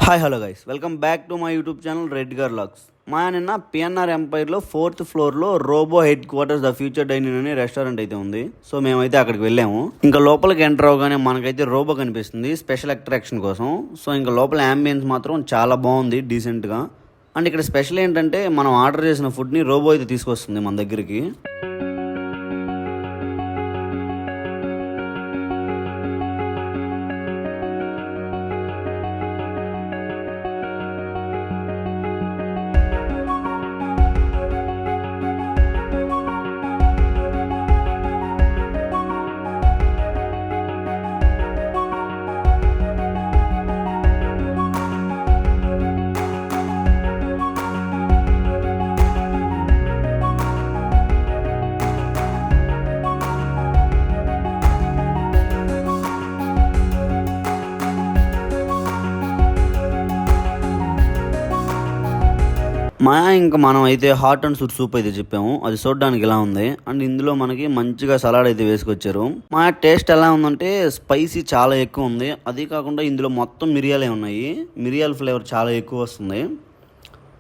Hi hello guys, welcome back to my YouTube channel red girl logs. మా నిన్న PNR ఎంపైర్లో 4th ఫ్లోర్లో robo headquarters the future dining అనే restaurant అయితే ఉంది. సో మేమైతే అక్కడికి వెళ్ళాము. ఇంకా లోపలికి ఎంటర్ అవగానే మనకైతే రోబో కనిపిస్తుంది స్పెషల్ అట్రాక్షన్ కోసం. సో ఇంకా లోపల అంబియన్స్ మాత్రం చాలా బాగుంది, డీసెంట్గా. అండ్ ఇక్కడ స్పెషల్ ఏంటంటే మనం ఆర్డర్ చేసిన ఫుడ్ని రోబో అయితే తీసుకొస్తుంది మన దగ్గరికి. ఇంకా మనం అయితే హాట్ అండ్ స్వీట్ సూప్ అయితే చెప్పాము. అది చూడడానికి ఇలా ఉంది. అండ్ ఇందులో మనకి మంచిగా సలాడ్ అయితే వేసుకొచ్చారు. మా టేస్ట్ ఎలా ఉందంటే స్పైసీ చాలా ఎక్కువ ఉంది. అది కాకుండా ఇందులో మొత్తం మిరియాలే ఉన్నాయి. మిరియాల ఫ్లేవర్ చాలా ఎక్కువ వస్తుంది.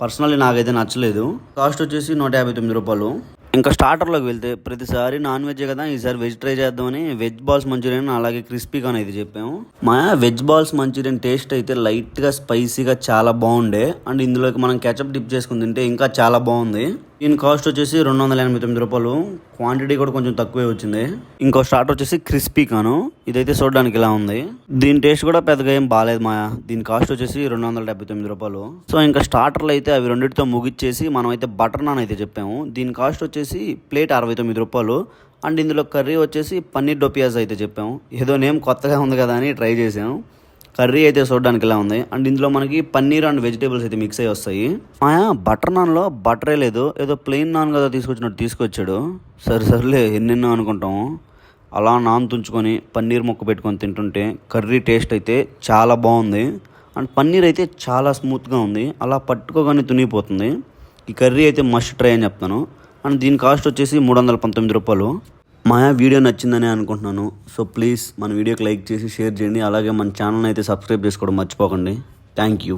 పర్సనల్లీ నాకైతే నచ్చలేదు. కాస్ట్ వచ్చేసి 159 రూపాయలు. ఇంకా స్టార్టర్లోకి వెళ్తే ప్రతిసారి నాన్ వెజ్ కదా, ఈసారి వెజ్ ట్రై చేద్దామని వెజ్ బాల్స్ మంచూరియన్ అలాగే క్రిస్పీగా అయితే చెప్పాము. మా వెజ్ బాల్స్ మంచూరియన్ టేస్ట్ అయితే లైట్గా స్పైసీగా చాలా బాగుండే. అండ్ ఇందులోకి మనం కెచప్ డిప్ చేసుకుని తింటే ఇంకా చాలా బాగుంది. దీని కాస్ట్ వచ్చేసి 289 రూపాయలు. క్వాంటిటీ కూడా కొంచెం తక్కువే వచ్చింది. ఇంకో స్టార్టర్ వచ్చేసి క్రిస్పీ కాను. ఇదైతే చూడడానికి ఇలా ఉంది. దీని టేస్ట్ కూడా పెద్దగా ఏం బాగాలేదు మాయా. దీని కాస్ట్ వచ్చేసి 279 రూపాయలు. సో ఇంకా స్టార్టర్లు అయితే అవి రెండింటితో ముగిచ్చేసి మనం అయితే బటర్ నాన్ అయితే చెప్పాము. దీని కాస్ట్ వచ్చేసి ప్లేట్ 69 రూపాయలు. అండ్ ఇందులో కర్రీ వచ్చేసి పన్నీర్ డొపియాస్ అయితే చెప్పాము. ఏదో నేమ్ కొత్తగా ఉంది కదా అని ట్రై చేసాము. కర్రీ అయితే చూడడానికి ఇలా ఉంది. అండ్ ఇందులో మనకి పన్నీర్ అండ్ వెజిటేబుల్స్ అయితే మిక్స్ అయ్యి వస్తాయి. మాయా బటర్ నాన్లో బటరే లేదు, ఏదో ప్లెయిన్ నాన్ కదా తీసుకొచ్చినట్టు తీసుకొచ్చాడు. సర్లే ఎన్నెన్నో అనుకుంటాము. అలా నాన్ తుంచుకొని పన్నీర్ ముక్క పెట్టుకొని తింటుంటే కర్రీ టేస్ట్ అయితే చాలా బాగుంది. అండ్ పన్నీర్ అయితే చాలా స్మూత్గా ఉంది, అలా పట్టుకోగానే తునిగిపోతుంది. ఈ కర్రీ అయితే మస్ట్ ట్రై అని చెప్తాను. అండ్ దీని కాస్ట్ వచ్చేసి 319 రూపాయలు. మాయా వీడియో నచ్చిందని అనుకుంటున్నాను. సో ప్లీజ్ మన వీడియోకి లైక్ చేసి షేర్ చేయండి. అలాగే మన ఛానల్ని అయితే సబ్స్క్రైబ్ చేసుకోవడం మర్చిపోకండి. Thank you.